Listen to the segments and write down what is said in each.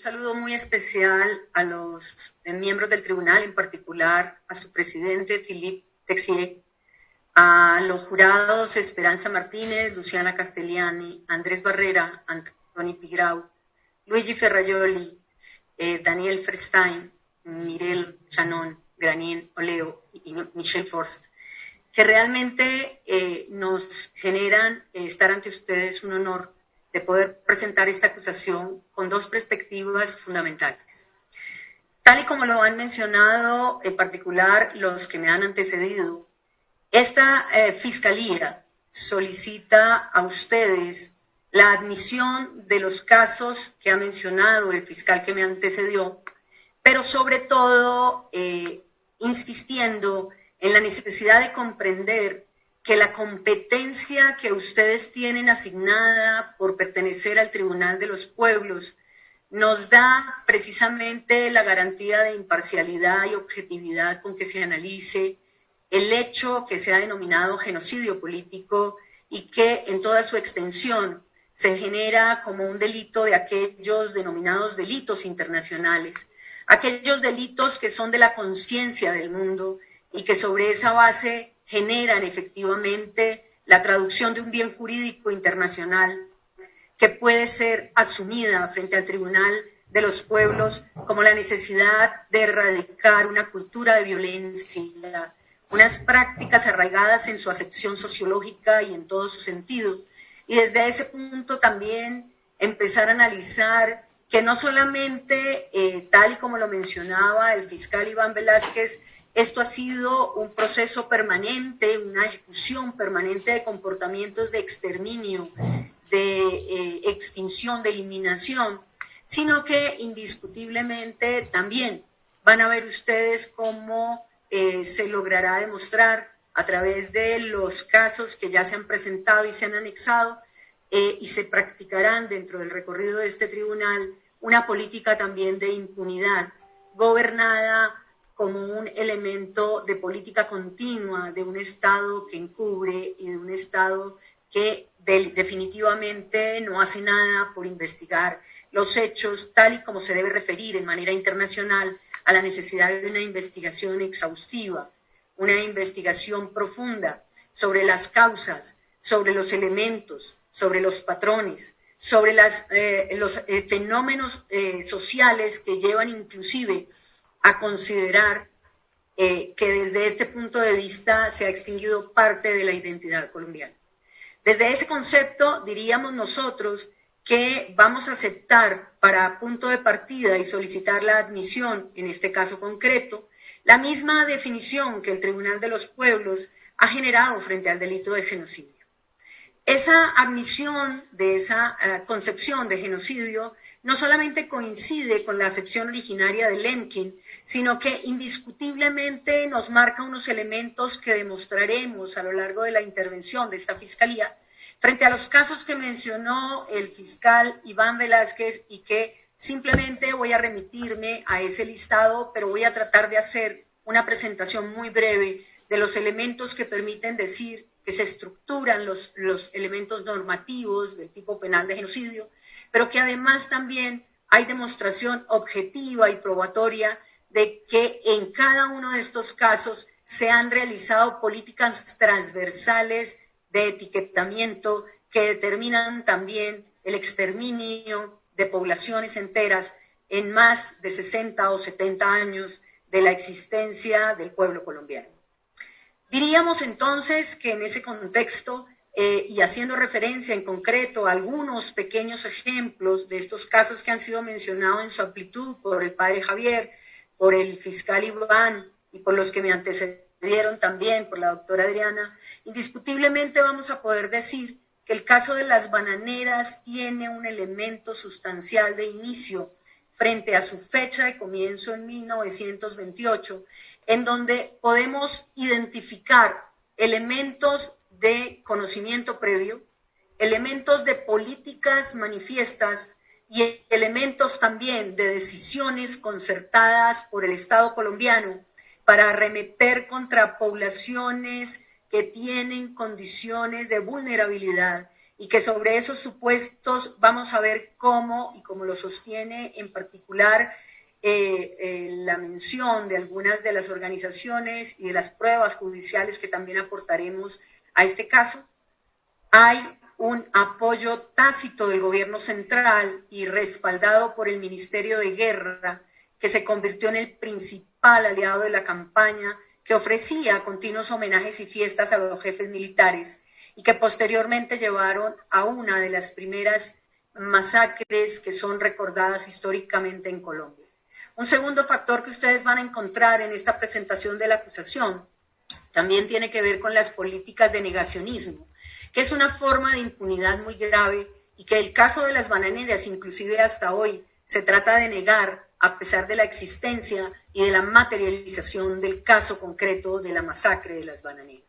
saludo muy especial a los miembros del tribunal, en particular a su presidente, Philippe Texier, a los jurados Esperanza Martínez, Luciana Castellani, Andrés Barrera, Antoni Pigrau, Luigi Ferrajoli, Daniel Ferstein, Mirel Chanon, Granien Oleo y Michel Forst, que realmente nos generan estar ante ustedes un honor de poder presentar esta acusación con dos perspectivas fundamentales. Tal y como lo han mencionado, en particular los que me han antecedido, esta Fiscalía solicita a ustedes la admisión de los casos que ha mencionado el fiscal que me antecedió, pero sobre todo insistiendo en la necesidad de comprender que la competencia que ustedes tienen asignada por pertenecer al Tribunal de los Pueblos nos da precisamente la garantía de imparcialidad y objetividad con que se analice el hecho que se ha denominado genocidio político y que en toda su extensión se genera como un delito de aquellos denominados delitos internacionales, aquellos delitos que son de la conciencia del mundo y que sobre esa base generan efectivamente la traducción de un bien jurídico internacional que puede ser asumida frente al Tribunal de los Pueblos como la necesidad de erradicar una cultura de violencia, unas prácticas arraigadas en su acepción sociológica y en todo su sentido. Y desde ese punto también empezar a analizar que no solamente, tal y como lo mencionaba el fiscal Iván Velázquez, esto ha sido un proceso permanente, una ejecución permanente de comportamientos de exterminio, de extinción, de eliminación, sino que indiscutiblemente también van a ver ustedes cómo se logrará demostrar a través de los casos que ya se han presentado y se han anexado y se practicarán dentro del recorrido de este tribunal una política también de impunidad gobernada como un elemento de política continua de un Estado que encubre y de un Estado que definitivamente no hace nada por investigar los hechos tal y como se debe referir en manera internacional a la necesidad de una investigación exhaustiva, una investigación profunda sobre las causas, sobre los elementos, sobre los patrones, sobre los fenómenos sociales que llevan inclusive a considerar que desde este punto de vista se ha extinguido parte de la identidad colombiana. Desde ese concepto diríamos nosotros que vamos a aceptar para punto de partida y solicitar la admisión, en este caso concreto, la misma definición que el Tribunal de los Pueblos ha generado frente al delito de genocidio. Esa admisión de esa concepción de genocidio no solamente coincide con la acepción originaria de Lemkin, sino que indiscutiblemente nos marca unos elementos que demostraremos a lo largo de la intervención de esta Fiscalía frente a los casos que mencionó el fiscal Iván Velázquez y que simplemente voy a remitirme a ese listado, pero voy a tratar de hacer una presentación muy breve de los elementos que permiten decir que se estructuran los elementos normativos del tipo penal de genocidio, pero que además también hay demostración objetiva y probatoria de que en cada uno de estos casos se han realizado políticas transversales de etiquetamiento que determinan también el exterminio de poblaciones enteras en más de 60 o 70 años de la existencia del pueblo colombiano. Diríamos entonces que en ese contexto, y haciendo referencia en concreto a algunos pequeños ejemplos de estos casos que han sido mencionados en su amplitud por el padre Javier, por el fiscal Iván y por los que me antecedieron también, por la doctora Adriana, indiscutiblemente vamos a poder decir que el caso de las bananeras tiene un elemento sustancial de inicio frente a su fecha de comienzo en 1928, en donde podemos identificar elementos de conocimiento previo, elementos de políticas manifiestas y elementos también de decisiones concertadas por el Estado colombiano para arremeter contra poblaciones que tienen condiciones de vulnerabilidad y que sobre esos supuestos vamos a ver cómo, y como lo sostiene en particular la mención de algunas de las organizaciones y de las pruebas judiciales que también aportaremos a este caso, hay un apoyo tácito del gobierno central y respaldado por el Ministerio de Guerra, que se convirtió en el principal aliado de la campaña, que ofrecía continuos homenajes y fiestas a los jefes militares y que posteriormente llevaron a una de las primeras masacres que son recordadas históricamente en Colombia. Un segundo factor que ustedes van a encontrar en esta presentación de la acusación también tiene que ver con las políticas de negacionismo, que es una forma de impunidad muy grave y que el caso de las bananeras, inclusive hasta hoy, se trata de negar a pesar de la existencia y de la materialización del caso concreto de la masacre de las bananeras.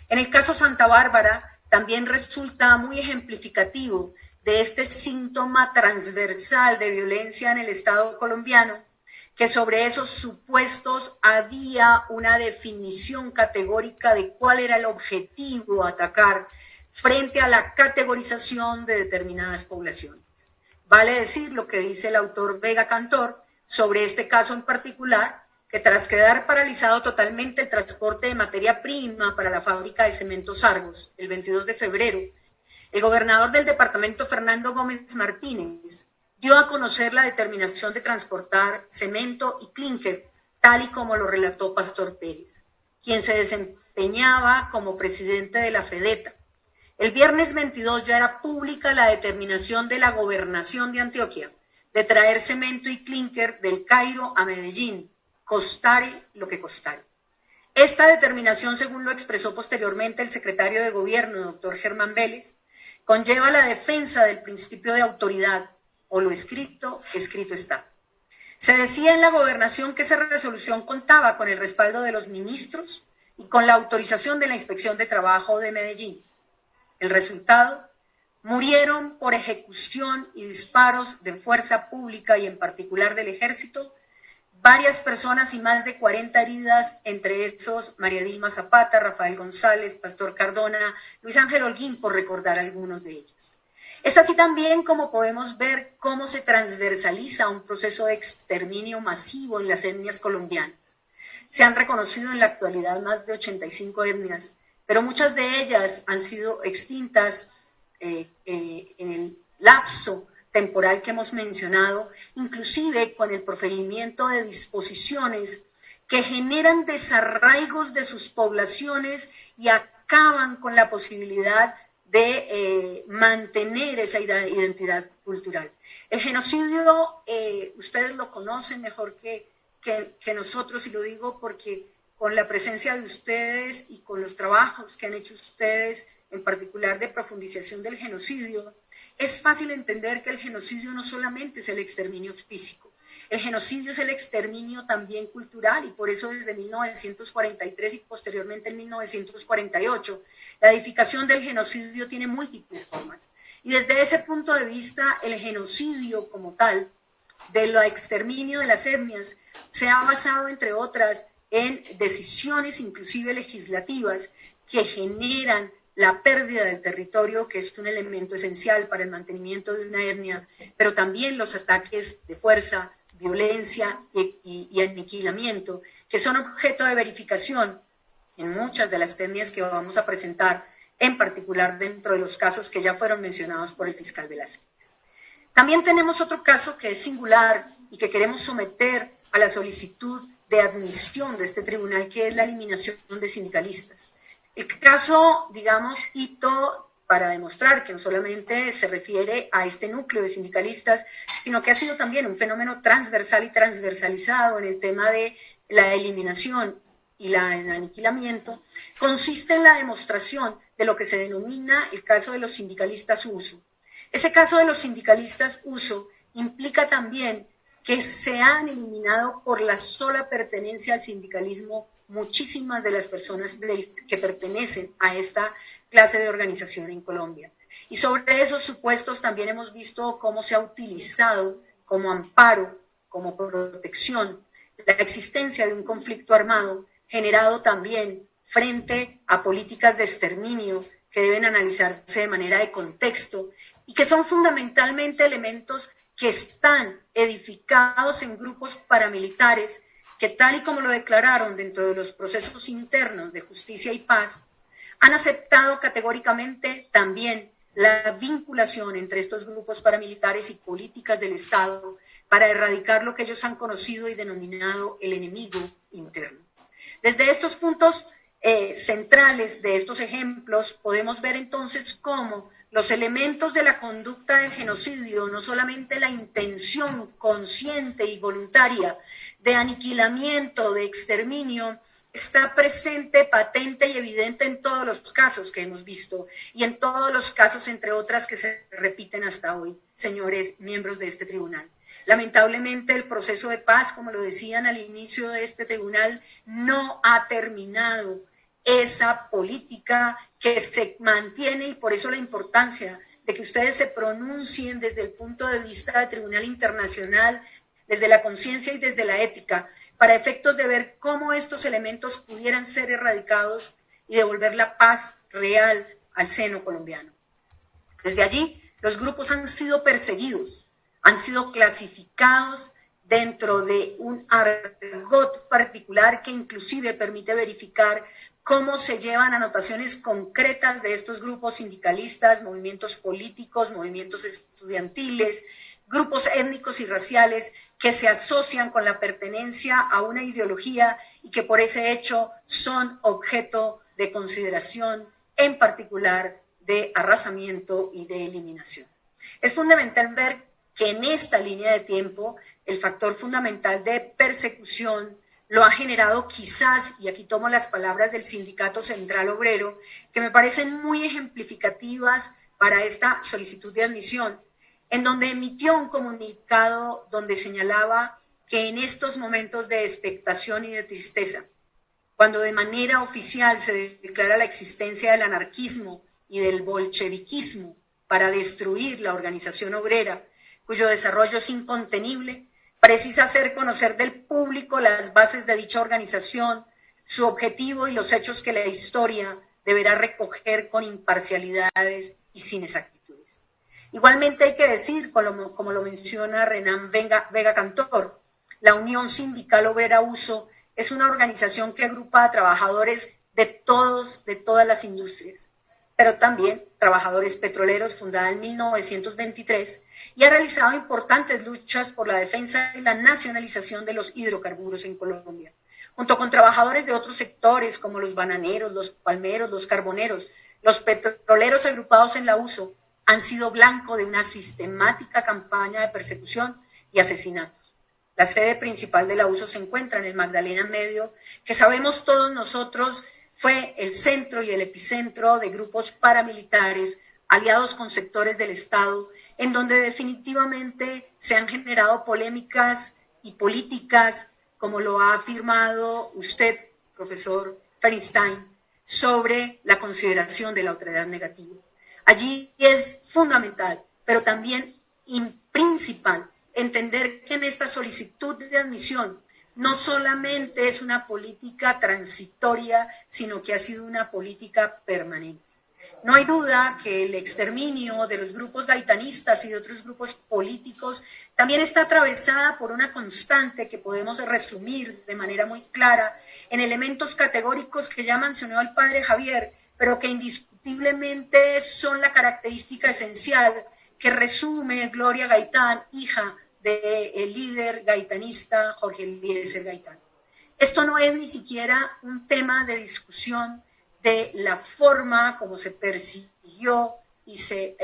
En el caso Santa Bárbara también resulta muy ejemplificativo de este síntoma transversal de violencia en el Estado colombiano, que sobre esos supuestos había una definición categórica de cuál era el objetivo a atacar frente a la categorización de determinadas poblaciones. Vale decir lo que dice el autor Vega Cantor sobre este caso en particular, que tras quedar paralizado totalmente el transporte de materia prima para la fábrica de cementos Argos el 22 de febrero, el gobernador del departamento, Fernando Gómez Martínez, dio a conocer la determinación de transportar cemento y clínker, tal y como lo relató Pastor Pérez, quien se desempeñaba como presidente de la FEDETA. El viernes 22 ya era pública la determinación de la gobernación de Antioquia de traer cemento y clínker del Cairo a Medellín, costare lo que costare. Esta determinación, según lo expresó posteriormente el secretario de Gobierno, doctor Germán Vélez, conlleva la defensa del principio de autoridad, o lo escrito, escrito está. Se decía en la gobernación que esa resolución contaba con el respaldo de los ministros y con la autorización de la Inspección de Trabajo de Medellín. El resultado: murieron por ejecución y disparos de fuerza pública y en particular del ejército varias personas y más de 40 heridas, entre estos María Dilma Zapata, Rafael González, Pastor Cardona, Luis Ángel Holguín, por recordar algunos de ellos. Es así también como podemos ver cómo se transversaliza un proceso de exterminio masivo en las etnias colombianas. Se han reconocido en la actualidad más de 85 etnias, pero muchas de ellas han sido extintas en el lapso temporal que hemos mencionado, inclusive con el proferimiento de disposiciones que generan desarraigos de sus poblaciones y acaban con la posibilidad de mantener esa identidad cultural. El genocidio, ustedes lo conocen mejor que nosotros, y lo digo porque con la presencia de ustedes y con los trabajos que han hecho ustedes, en particular de profundización del genocidio, es fácil entender que el genocidio no solamente es el exterminio físico, el genocidio es el exterminio también cultural, y por eso desde 1943 y posteriormente en 1948, la edificación del genocidio tiene múltiples formas. Y desde ese punto de vista, el genocidio como tal, del exterminio de las etnias, se ha basado, entre otras, en decisiones inclusive legislativas que generan la pérdida del territorio, que es un elemento esencial para el mantenimiento de una etnia, pero también los ataques de fuerza, violencia y aniquilamiento, que son objeto de verificación en muchas de las etnias que vamos a presentar, en particular dentro de los casos que ya fueron mencionados por el fiscal Velázquez. También tenemos otro caso que es singular y que queremos someter a la solicitud de admisión de este tribunal, que es la eliminación de sindicalistas. El caso, digamos, hito para demostrar que no solamente se refiere a este núcleo de sindicalistas, sino que ha sido también un fenómeno transversal y transversalizado en el tema de la eliminación y el aniquilamiento, consiste en la demostración de lo que se denomina el caso de los sindicalistas uso. Ese caso de los sindicalistas uso implica también que se han eliminado por la sola pertenencia al sindicalismo muchísimas de las personas que pertenecen a esta clase de organización en Colombia. Y sobre esos supuestos también hemos visto cómo se ha utilizado como amparo, como protección, la existencia de un conflicto armado generado también frente a políticas de exterminio que deben analizarse de manera de contexto y que son fundamentalmente elementos que están edificados en grupos paramilitares que, tal y como lo declararon dentro de los procesos internos de justicia y paz, han aceptado categóricamente también la vinculación entre estos grupos paramilitares y políticas del Estado para erradicar lo que ellos han conocido y denominado el enemigo interno. Desde estos puntos centrales de estos ejemplos podemos ver entonces cómo los elementos de la conducta del genocidio, no solamente la intención consciente y voluntaria de aniquilamiento, de exterminio, está presente, patente y evidente en todos los casos que hemos visto y en todos los casos, entre otras, que se repiten hasta hoy, señores miembros de este tribunal. Lamentablemente, el proceso de paz, como lo decían al inicio de este tribunal, no ha terminado esa política que se mantiene, y por eso la importancia de que ustedes se pronuncien desde el punto de vista del Tribunal Internacional, desde la conciencia y desde la ética, para efectos de ver cómo estos elementos pudieran ser erradicados y devolver la paz real al seno colombiano. Desde allí, los grupos han sido perseguidos, han sido clasificados dentro de un argot particular que inclusive permite verificar cómo se llevan anotaciones concretas de estos grupos sindicalistas, movimientos políticos, movimientos estudiantiles, grupos étnicos y raciales que se asocian con la pertenencia a una ideología y que por ese hecho son objeto de consideración, en particular de arrasamiento y de eliminación. Es fundamental ver que en esta línea de tiempo el factor fundamental de persecución lo ha generado quizás, y aquí tomo las palabras del Sindicato Central Obrero, que me parecen muy ejemplificativas para esta solicitud de admisión, en donde emitió un comunicado donde señalaba que en estos momentos de expectación y de tristeza, cuando de manera oficial se declara la existencia del anarquismo y del bolcheviquismo para destruir la organización obrera, cuyo desarrollo es incontenible, precisa hacer conocer del público las bases de dicha organización, su objetivo y los hechos que la historia deberá recoger con imparcialidades y sin exactitudes. Igualmente hay que decir, como lo menciona Renan Vega Cantor, la Unión Sindical Obrera USO es una organización que agrupa a trabajadores de todas las industrias, pero también trabajadores petroleros, fundada en 1923, y ha realizado importantes luchas por la defensa y la nacionalización de los hidrocarburos en Colombia, junto con trabajadores de otros sectores como los bananeros, los palmeros, los carboneros. Los petroleros agrupados en la USO han sido blanco de una sistemática campaña de persecución y asesinatos. La sede principal de la USO se encuentra en el Magdalena Medio, que sabemos todos nosotros fue el centro y el epicentro de grupos paramilitares aliados con sectores del Estado, en donde definitivamente se han generado polémicas y políticas, como lo ha afirmado usted, profesor Feinstein, sobre la consideración de la otredad negativa. Allí es fundamental, pero también principal, entender que en esta solicitud de admisión no solamente es una política transitoria, sino que ha sido una política permanente. No hay duda que el exterminio de los grupos gaitanistas y de otros grupos políticos también está atravesada por una constante que podemos resumir de manera muy clara en elementos categóricos que ya mencionó el padre Javier, pero que indiscutiblemente son la característica esencial que resume Gloria Gaitán, hija del líder gaitanista Jorge Eliezer Gaitán. Esto no es ni siquiera un tema de discusión de la forma como se persiguió y se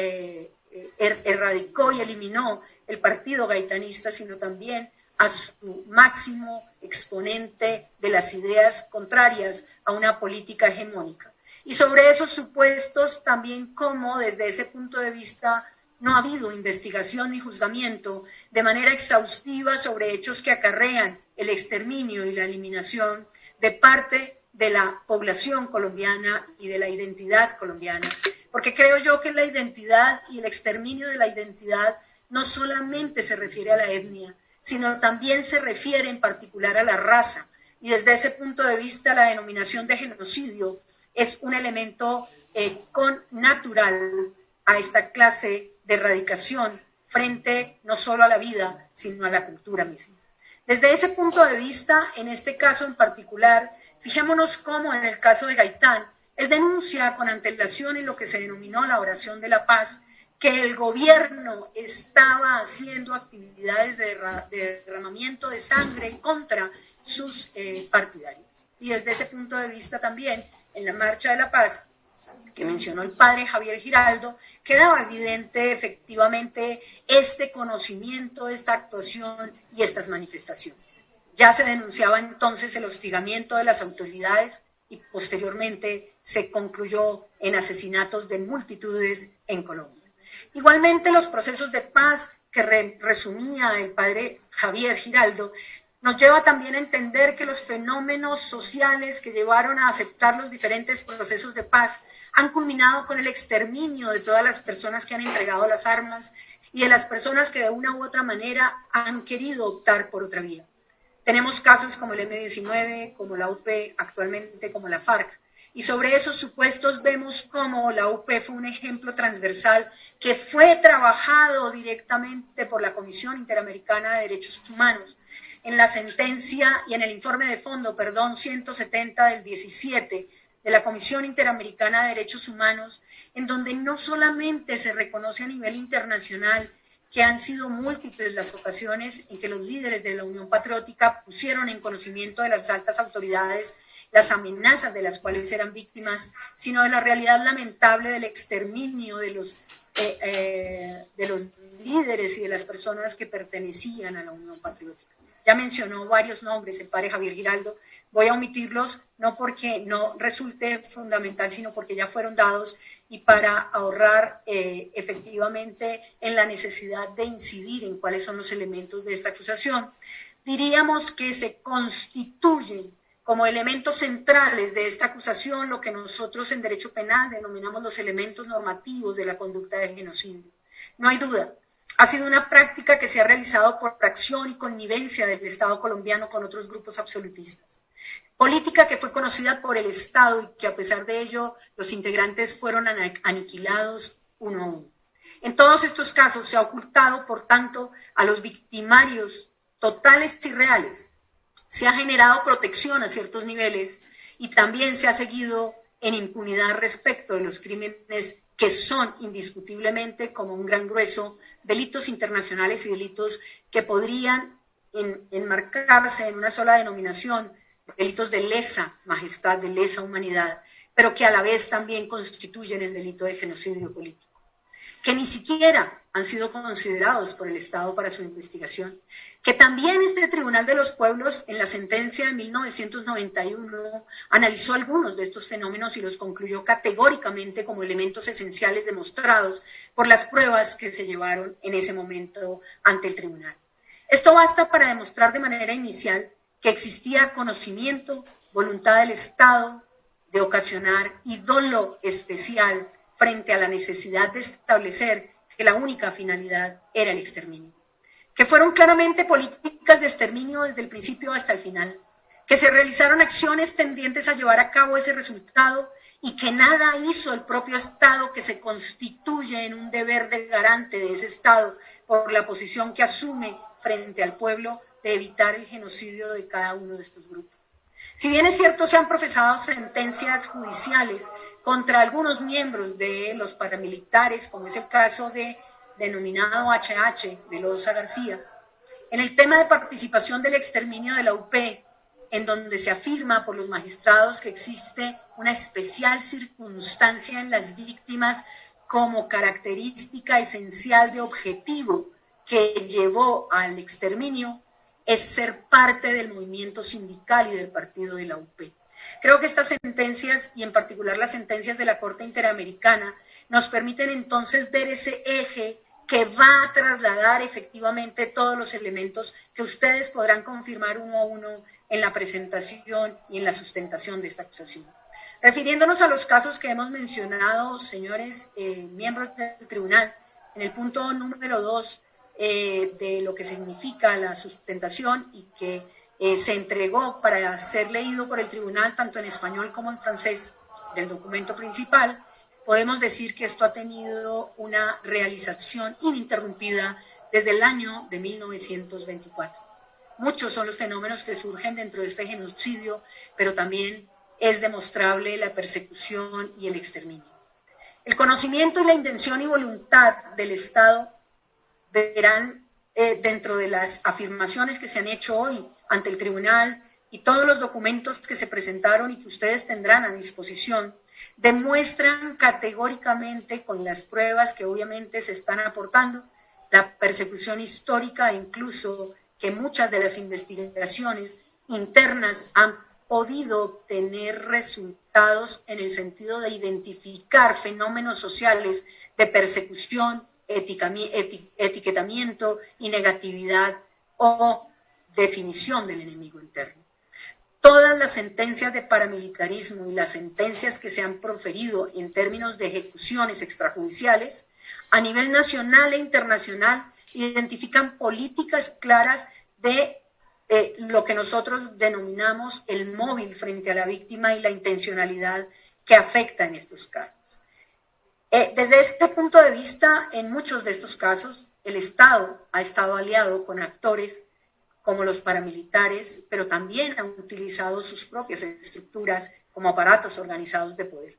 erradicó y eliminó el partido gaitanista, sino también a su máximo exponente de las ideas contrarias a una política hegemónica. Y sobre esos supuestos también cómo desde ese punto de vista no ha habido investigación ni juzgamiento de manera exhaustiva sobre hechos que acarrean el exterminio y la eliminación de parte de la población colombiana y de la identidad colombiana. Porque creo yo que la identidad y el exterminio de la identidad no solamente se refiere a la etnia, sino también se refiere en particular a la raza. Y desde ese punto de vista la denominación de genocidio es un elemento con natural a esta clase de erradicación frente no solo a la vida, sino a la cultura misma. Desde ese punto de vista, en este caso en particular, fijémonos cómo en el caso de Gaitán, él denuncia con antelación en lo que se denominó la oración de la paz, que el gobierno estaba haciendo actividades de derramamiento de sangre contra sus partidarios. Y desde ese punto de vista también, en la Marcha de la Paz, que mencionó el padre Javier Giraldo, quedaba evidente efectivamente este conocimiento, esta actuación y estas manifestaciones. Ya se denunciaba entonces el hostigamiento de las autoridades y posteriormente se concluyó en asesinatos de multitudes en Colombia. Igualmente los procesos de paz que resumía el padre Javier Giraldo nos lleva también a entender que los fenómenos sociales que llevaron a aceptar los diferentes procesos de paz han culminado con el exterminio de todas las personas que han entregado las armas y de las personas que de una u otra manera han querido optar por otra vía. Tenemos casos como el M-19, como la UP, actualmente como la FARC, y sobre esos supuestos vemos cómo la UP fue un ejemplo transversal que fue trabajado directamente por la Comisión Interamericana de Derechos Humanos en la sentencia y en el informe de fondo, 170 del 17, de la Comisión Interamericana de Derechos Humanos, en donde no solamente se reconoce a nivel internacional que han sido múltiples las ocasiones en que los líderes de la Unión Patriótica pusieron en conocimiento de las altas autoridades las amenazas de las cuales eran víctimas, sino de la realidad lamentable del exterminio de los líderes y de las personas que pertenecían a la Unión Patriótica. Ya mencionó varios nombres el padre Javier Giraldo, voy a omitirlos no porque no resulte fundamental, sino porque ya fueron dados y para ahorrar efectivamente en la necesidad de incidir en cuáles son los elementos de esta acusación. Diríamos que se constituyen como elementos centrales de esta acusación lo que nosotros en derecho penal denominamos los elementos normativos de la conducta del genocidio. No hay duda. Ha sido una práctica que se ha realizado por acción y connivencia del Estado colombiano con otros grupos absolutistas. Política que fue conocida por el Estado y que a pesar de ello los integrantes fueron aniquilados uno a uno. En todos estos casos se ha ocultado, por tanto, a los victimarios totales y reales. Se ha generado protección a ciertos niveles y también se ha seguido en impunidad respecto de los crímenes que son indiscutiblemente, como un gran grueso, delitos internacionales y delitos que podrían enmarcarse en una sola denominación, delitos de lesa majestad, de lesa humanidad, pero que a la vez también constituyen el delito de genocidio político, que ni siquiera han sido considerados por el Estado para su investigación, que también este Tribunal de los Pueblos en la sentencia de 1991 analizó algunos de estos fenómenos y los concluyó categóricamente como elementos esenciales demostrados por las pruebas que se llevaron en ese momento ante el tribunal. Esto basta para demostrar de manera inicial que existía conocimiento, voluntad del Estado de ocasionar y dolo especial frente a la necesidad de establecer que la única finalidad era el exterminio, que fueron claramente políticas de exterminio desde el principio hasta el final, que se realizaron acciones tendientes a llevar a cabo ese resultado y que nada hizo el propio Estado, que se constituye en un deber de garante de ese Estado por la posición que asume frente al pueblo de evitar el genocidio de cada uno de estos grupos. Si bien es cierto, se han profesado sentencias judiciales contra algunos miembros de los paramilitares, como es el caso de denominado HH, Velosa García, en el tema de participación del exterminio de la UP, en donde se afirma por los magistrados que existe una especial circunstancia en las víctimas como característica esencial de objetivo que llevó al exterminio, es ser parte del movimiento sindical y del partido de la UP. Creo que estas sentencias, y en particular las sentencias de la Corte Interamericana, nos permiten entonces ver ese eje que va a trasladar efectivamente todos los elementos que ustedes podrán confirmar uno a uno en la presentación y en la sustentación de esta acusación. Refiriéndonos a los casos que hemos mencionado, señores miembros del tribunal, en el punto número 2 de lo que significa la sustentación y que se entregó para ser leído por el tribunal tanto en español como en francés del documento principal, podemos decir que esto ha tenido una realización ininterrumpida desde el año de 1924. Muchos son los fenómenos que surgen dentro de este genocidio, pero también es demostrable la persecución y el exterminio. El conocimiento y la intención y voluntad del Estado verán dentro de las afirmaciones que se han hecho hoy ante el tribunal y todos los documentos que se presentaron y que ustedes tendrán a disposición, demuestran categóricamente con las pruebas que obviamente se están aportando la persecución histórica e incluso que muchas de las investigaciones internas han podido obtener resultados en el sentido de identificar fenómenos sociales de persecución, etiquetamiento y negatividad o definición del enemigo interno. Todas las sentencias de paramilitarismo y las sentencias que se han proferido en términos de ejecuciones extrajudiciales a nivel nacional e internacional identifican políticas claras de lo que nosotros denominamos el móvil frente a la víctima y la intencionalidad que afecta en estos casos. Desde este punto de vista, en muchos de estos casos, el Estado ha estado aliado con actores como los paramilitares, pero también han utilizado sus propias estructuras como aparatos organizados de poder.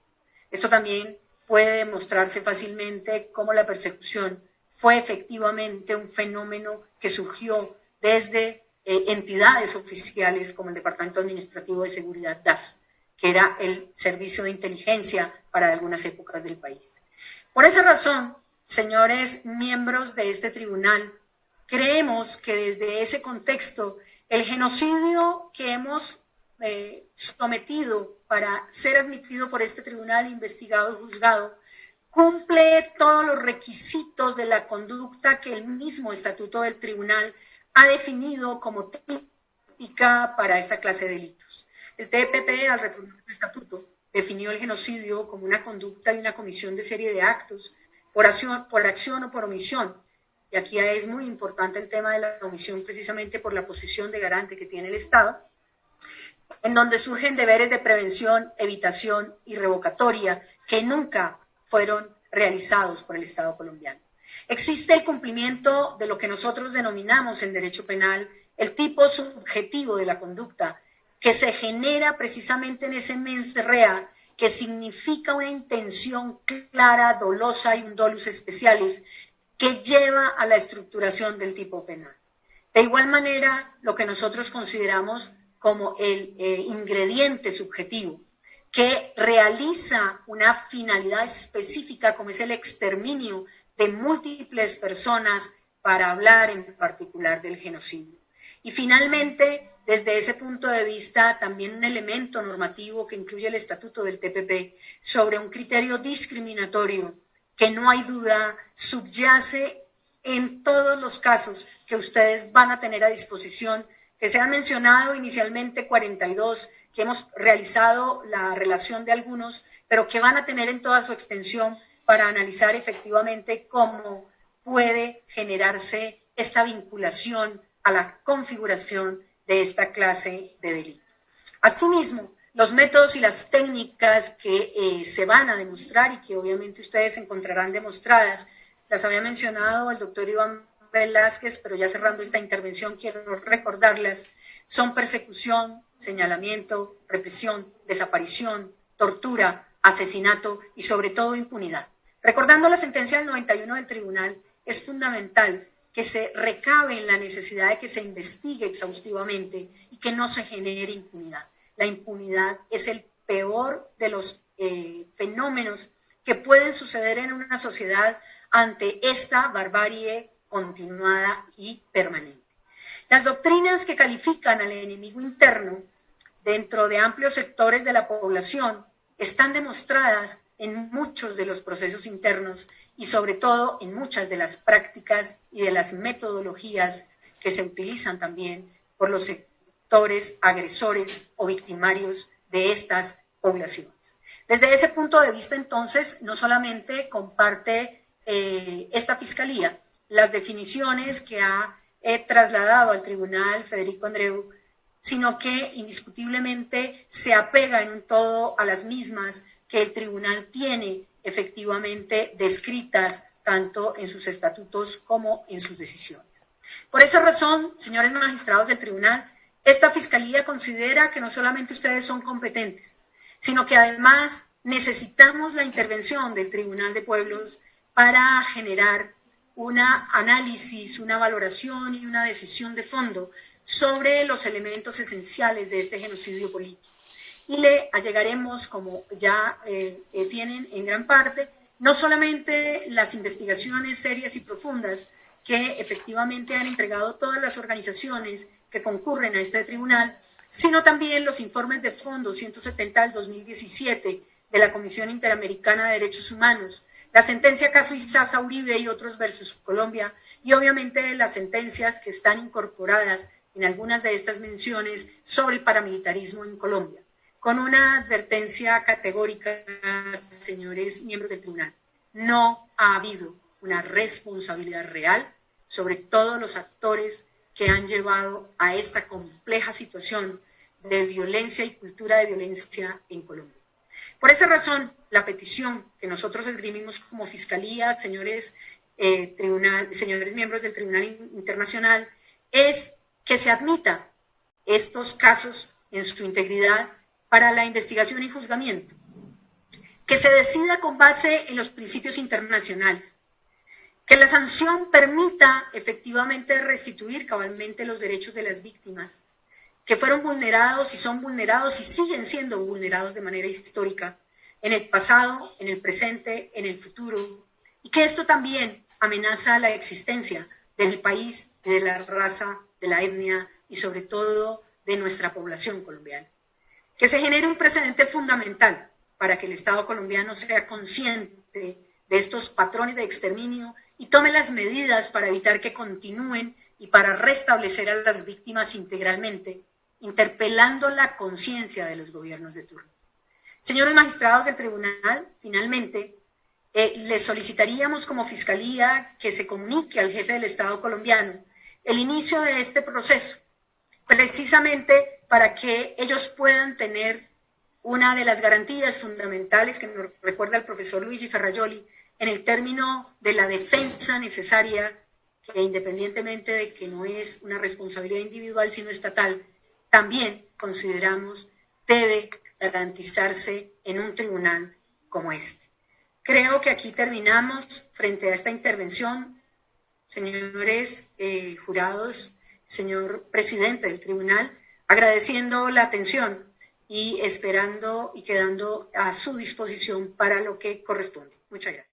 Esto también puede demostrarse fácilmente cómo la persecución fue efectivamente un fenómeno que surgió desde entidades oficiales como el Departamento Administrativo de Seguridad DAS, que era el servicio de inteligencia para algunas épocas del país. Por esa razón, señores miembros de este tribunal, creemos que desde ese contexto, el genocidio que hemos sometido para ser admitido por este tribunal, investigado y juzgado, cumple todos los requisitos de la conducta que el mismo estatuto del tribunal ha definido como típica para esta clase de delitos. El TPP, al reformar su estatuto, definió el genocidio como una conducta y una comisión de serie de actos por acción o por omisión. Y aquí es muy importante el tema de la omisión precisamente por la posición de garante que tiene el Estado, en donde surgen deberes de prevención, evitación y revocatoria que nunca fueron realizados por el Estado colombiano. Existe el cumplimiento de lo que nosotros denominamos en derecho penal el tipo subjetivo de la conducta, que se genera precisamente en ese mens rea, que significa una intención clara, dolosa y un dolus specialis, que lleva a la estructuración del tipo penal. De igual manera, lo que nosotros consideramos como el ingrediente subjetivo, que realiza una finalidad específica, como es el exterminio de múltiples personas, para hablar en particular del genocidio. Y finalmente, desde ese punto de vista, también un elemento normativo que incluye el estatuto del TPP sobre un criterio discriminatorio que no hay duda subyace en todos los casos que ustedes van a tener a disposición, que se han mencionado inicialmente 42, que hemos realizado la relación de algunos, pero que van a tener en toda su extensión para analizar efectivamente cómo puede generarse esta vinculación a la configuración de esta clase de delito. Asimismo, los métodos y las técnicas que se van a demostrar y que obviamente ustedes encontrarán demostradas, las había mencionado el doctor Iván Velázquez, pero ya cerrando esta intervención quiero recordarlas, son persecución, señalamiento, represión, desaparición, tortura, asesinato y sobre todo impunidad. Recordando la sentencia del 91 del tribunal, es fundamental que se recabe en la necesidad de que se investigue exhaustivamente y que no se genere impunidad. La impunidad es el peor de los fenómenos que pueden suceder en una sociedad ante esta barbarie continuada y permanente. Las doctrinas que califican al enemigo interno dentro de amplios sectores de la población están demostradas en muchos de los procesos internos y sobre todo en muchas de las prácticas y de las metodologías que se utilizan también por los sectores agresores o victimarios de estas poblaciones. Desde ese punto de vista, entonces, no solamente comparte esta Fiscalía las definiciones que ha trasladado al Tribunal Federico Andreu, sino que indiscutiblemente se apega en un todo a las mismas que el Tribunal tiene efectivamente descritas tanto en sus estatutos como en sus decisiones. Por esa razón, señores magistrados del tribunal, esta Fiscalía considera que no solamente ustedes son competentes, sino que además necesitamos la intervención del Tribunal de Pueblos para generar un análisis, una valoración y una decisión de fondo sobre los elementos esenciales de este genocidio político. Y le allegaremos, como ya tienen en gran parte, no solamente las investigaciones serias y profundas que efectivamente han entregado todas las organizaciones que concurren a este tribunal, sino también los informes de fondo 170 del 2017 de la Comisión Interamericana de Derechos Humanos, la sentencia caso Isaza Uribe y otros versus Colombia, y obviamente las sentencias que están incorporadas en algunas de estas menciones sobre el paramilitarismo en Colombia, con una advertencia categórica, señores miembros del tribunal. No ha habido una responsabilidad real sobre todos los actores que han llevado a esta compleja situación de violencia y cultura de violencia en Colombia. Por esa razón, la petición que nosotros esgrimimos como Fiscalía, señores miembros del Tribunal Internacional, es que se admita estos casos en su integridad para la investigación y juzgamiento, que se decida con base en los principios internacionales, que la sanción permita efectivamente restituir cabalmente los derechos de las víctimas, que fueron vulnerados y son vulnerados y siguen siendo vulnerados de manera histórica en el pasado, en el presente, en el futuro, y que esto también amenaza la existencia del país y de la raza, de la etnia y sobre todo de nuestra población colombiana. Que se genere un precedente fundamental para que el Estado colombiano sea consciente de estos patrones de exterminio y tome las medidas para evitar que continúen y para restablecer a las víctimas integralmente, interpelando la conciencia de los gobiernos de turno. Señores magistrados del tribunal, finalmente, les solicitaríamos como Fiscalía que se comunique al jefe del Estado colombiano el inicio de este proceso, precisamente para que ellos puedan tener una de las garantías fundamentales que nos recuerda el profesor Luigi Ferrajoli en el término de la defensa necesaria, que independientemente de que no es una responsabilidad individual sino estatal, también consideramos debe garantizarse en un tribunal como este. Creo que aquí terminamos frente a esta intervención, señores jurados, señor presidente del tribunal, agradeciendo la atención y esperando y quedando a su disposición para lo que corresponde. Muchas gracias.